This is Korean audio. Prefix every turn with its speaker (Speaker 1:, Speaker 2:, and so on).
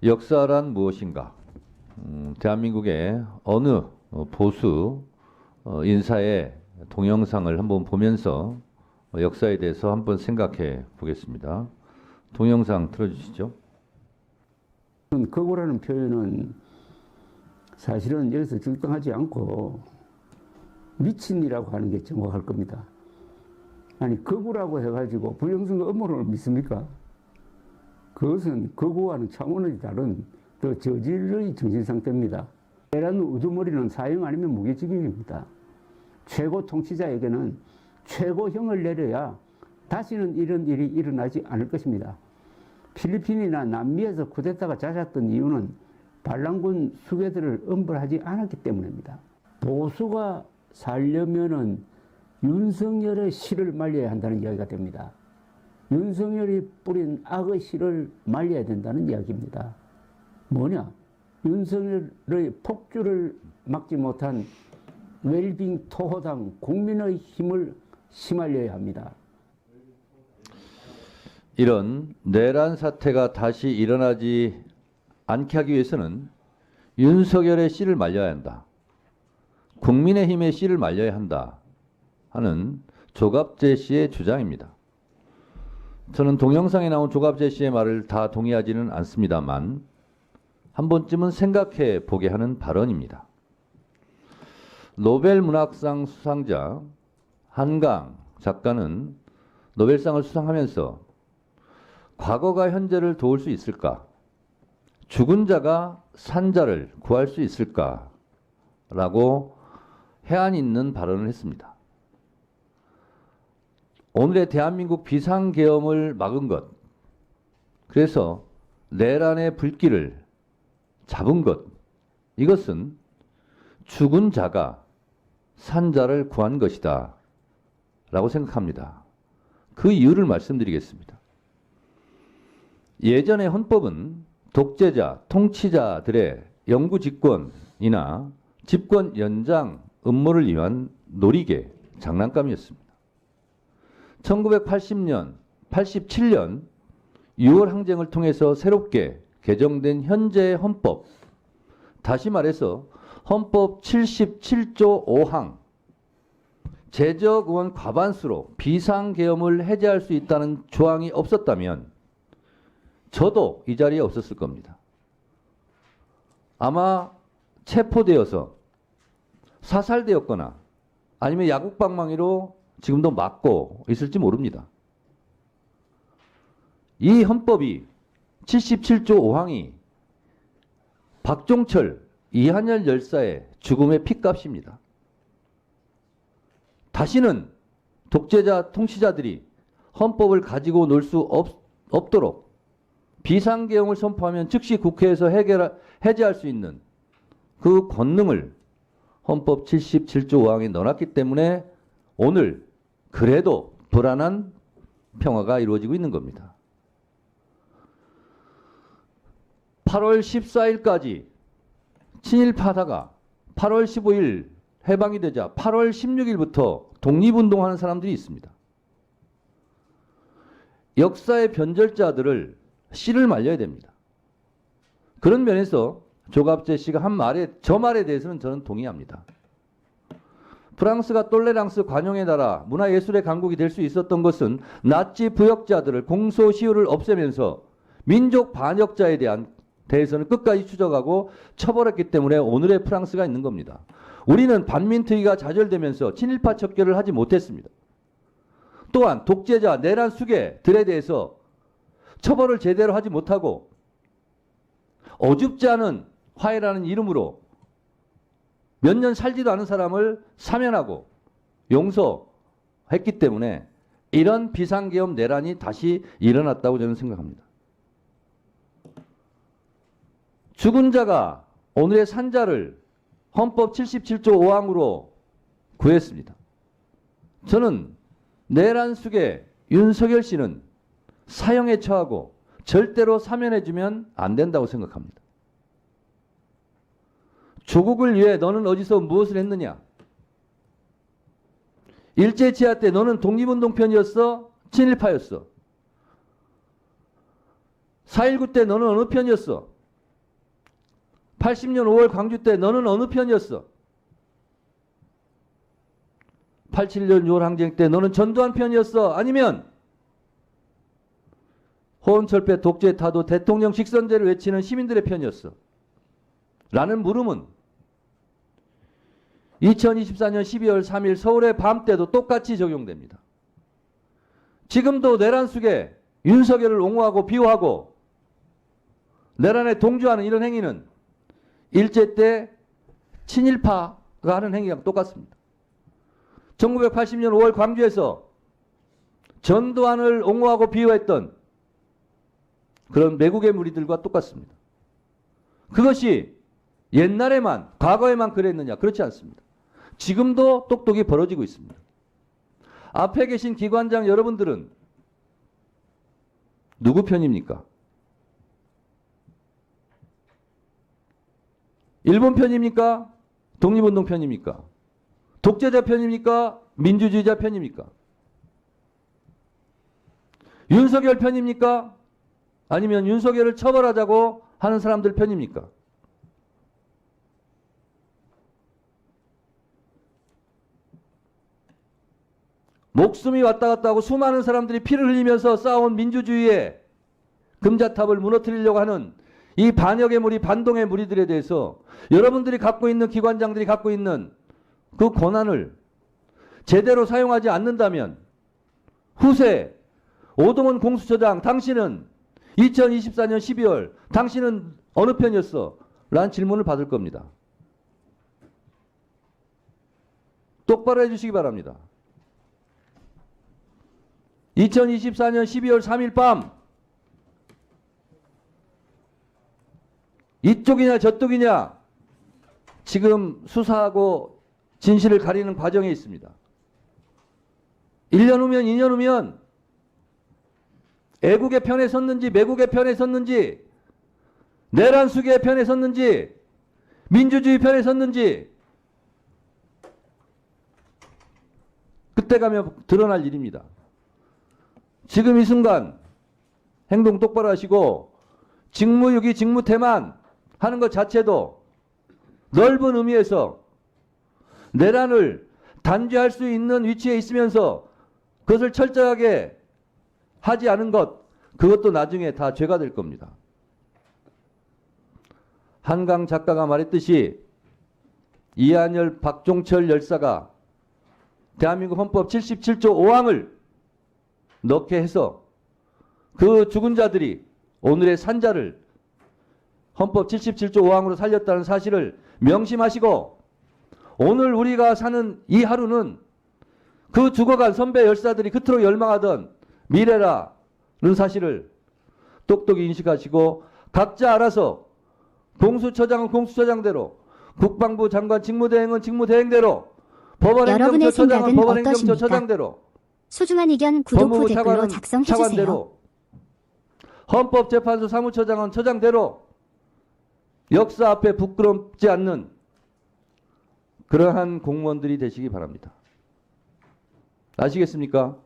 Speaker 1: 역사란 무엇인가? 대한민국의 어느 보수 인사의 동영상을 한번 보면서 역사에 대해서 한번 생각해 보겠습니다. 동영상 틀어주시죠.
Speaker 2: 거구라는 표현은 사실은 여기서 적당하지 않고 미친이라고 하는 게 정확할 겁니다. 아니 거구라고 해가지고 부정선거 음모론을 믿습니까? 그것은 거구와는 차원이 다른 더 저질의 정신상태입니다. 내란 우두머리는 사형 아니면 무기징역입니다. 최고 통치자에게는 최고형을 내려야 다시는 이런 일이 일어나지 않을 것입니다. 필리핀이나 남미에서 쿠데타가 잦았던 이유는 반란군 수괴들을 엄벌하지 않았기 때문입니다. 보수가 살려면은 윤석열의 씨를 말려야 한다는 이야기가 됩니다. 윤석열이 뿌린 악의 씨를 말려야 된다는 이야기입니다. 뭐냐? 윤석열의 폭주를 막지 못한 웰빙 토호당 국민의 힘을 심알려야 합니다.
Speaker 1: 이런 내란 사태가 다시 일어나지 않게 하기 위해서는 윤석열의 씨를 말려야 한다. 국민의힘의 씨를 말려야 한다 하는 조갑재 씨의 주장입니다. 저는 동영상에 나온 조갑재 씨의 말을 다 동의하지는 않습니다만 한 번쯤은 생각해 보게 하는 발언입니다. 노벨 문학상 수상자 한강 작가는 노벨상을 수상하면서 과거가 현재를 도울 수 있을까? 죽은 자가 산 자를 구할 수 있을까? 라고 해안 있는 발언을 했습니다. 오늘의 대한민국 비상계엄을 막은 것, 그래서 내란의 불길을 잡은 것, 이것은 죽은 자가 산 자를 구한 것이다 라고 생각합니다. 그 이유를 말씀드리겠습니다. 예전의 헌법은 독재자, 통치자들의 영구 집권이나 집권 연장 음모를 위한 놀이개, 장난감이었습니다. 1980년, 87년 6월 항쟁을 통해서 새롭게 개정된 현재의 헌법, 다시 말해서 헌법 77조 5항, 재적 의원 과반수로 비상계엄을 해제할 수 있다는 조항이 없었다면 저도 이 자리에 없었을 겁니다. 아마 체포되어서 사살되었거나 아니면 야국방망이로 지금도 맞고 있을지 모릅니다. 이 헌법이 77조 5항이 박종철, 이한열 열사의 죽음의 핏값입니다. 다시는 독재자, 통치자들이 헌법을 가지고 놀 수 없도록 비상계엄을 선포하면 즉시 국회에서 해제할 수 있는 그 권능을 헌법 77조 5항에 넣어놨기 때문에 오늘 그래도 불안한 평화가 이루어지고 있는 겁니다. 8월 14일까지 친일파다가 8월 15일 해방이 되자 8월 16일부터 독립운동하는 사람들이 있습니다. 역사의 변절자들을 씨를 말려야 됩니다. 그런 면에서 조갑재 씨가 한 말에, 저 말에 대해서는 저는 동의합니다. 프랑스가 똘레랑스 관용의 나라, 문화예술의 강국이 될 수 있었던 것은 나치 부역자들을 공소시효를 없애면서 민족 반역자에 대해서는 끝까지 추적하고 처벌했기 때문에 오늘의 프랑스가 있는 겁니다. 우리는 반민특위가 좌절되면서 친일파 척결을 하지 못했습니다. 또한 독재자, 내란 수괴들에 대해서 처벌을 제대로 하지 못하고 어줍지 않은 화해라는 이름으로 몇 년 살지도 않은 사람을 사면하고 용서했기 때문에 이런 비상계엄 내란이 다시 일어났다고 저는 생각합니다. 죽은 자가 오늘의 산자를 헌법 77조 5항으로 구했습니다. 저는 내란 수괴 윤석열 씨는 사형에 처하고 절대로 사면해주면 안 된다고 생각합니다. 조국을 위해 너는 어디서 무엇을 했느냐? 일제치하 때 너는 독립운동 편이었어? 친일파였어? 4.19 때 너는 어느 편이었어? 80년 5월 광주 때 너는 어느 편이었어? 87년 6월 항쟁 때 너는 전두환 편이었어? 아니면 호언철폐 독재 타도 대통령 직선제를 외치는 시민들의 편이었어? 라는 물음은 2024년 12월 3일 서울의 밤 때도 똑같이 적용됩니다. 지금도 내란 속에 윤석열을 옹호하고 비호하고 내란에 동조하는 이런 행위는 일제 때 친일파가 하는 행위랑 똑같습니다. 1980년 5월 광주에서 전두환을 옹호하고 비호했던 그런 매국의 무리들과 똑같습니다. 그것이 옛날에만, 과거에만 그랬느냐? 그렇지 않습니다. 지금도 똑똑히 벌어지고 있습니다. 앞에 계신 기관장 여러분들은 누구 편입니까? 일본 편입니까? 독립운동 편입니까? 독재자 편입니까? 민주주의자 편입니까? 윤석열 편입니까? 아니면 윤석열을 처벌하자고 하는 사람들 편입니까? 목숨이 왔다 갔다 하고 수많은 사람들이 피를 흘리면서 쌓아온 민주주의의 금자탑을 무너뜨리려고 하는 이 반역의 무리, 반동의 무리들에 대해서 여러분들이 갖고 있는, 기관장들이 갖고 있는 그 권한을 제대로 사용하지 않는다면 후세 오동훈 공수처장, 당신은 2024년 12월 당신은 어느 편이었어? 라는 질문을 받을 겁니다. 똑바로 해주시기 바랍니다. 2024년 12월 3일 밤 이쪽이냐 저쪽이냐 지금 수사하고 진실을 가리는 과정에 있습니다. 1년 후면 2년 후면 애국의 편에 섰는지 매국의 편에 섰는지 내란 수계의 편에 섰는지 민주주의 편에 섰는지 그때 가면 드러날 일입니다. 지금 이 순간 행동 똑바로 하시고 직무유기 직무태만 하는 것 자체도 넓은 의미에서 내란을 단죄할 수 있는 위치에 있으면서 그것을 철저하게 하지 않은 것, 그것도 나중에 다 죄가 될 겁니다. 한강 작가가 말했듯이 이한열, 박종철 열사가 대한민국 헌법 77조 5항을 넣게 해서 그 죽은 자들이 오늘의 산자를 헌법 77조 5항으로 살렸다는 사실을 명심하시고 오늘 우리가 사는 이 하루는 그 죽어간 선배 열사들이 그토록 열망하던 미래라는 사실을 똑똑히 인식하시고 각자 알아서 공수처장은 공수처장대로, 국방부 장관 직무대행은 직무대행대로, 법원행정처처장은 법원행정처처장대로,
Speaker 3: 소중한 의견 구독 후
Speaker 1: 법무부
Speaker 3: 댓글로
Speaker 1: 차관은
Speaker 3: 작성해주세요.
Speaker 1: 차관대로, 헌법재판소 사무처장은 처장대로 역사 앞에 부끄럽지 않는 그러한 공무원들이 되시기 바랍니다. 아시겠습니까?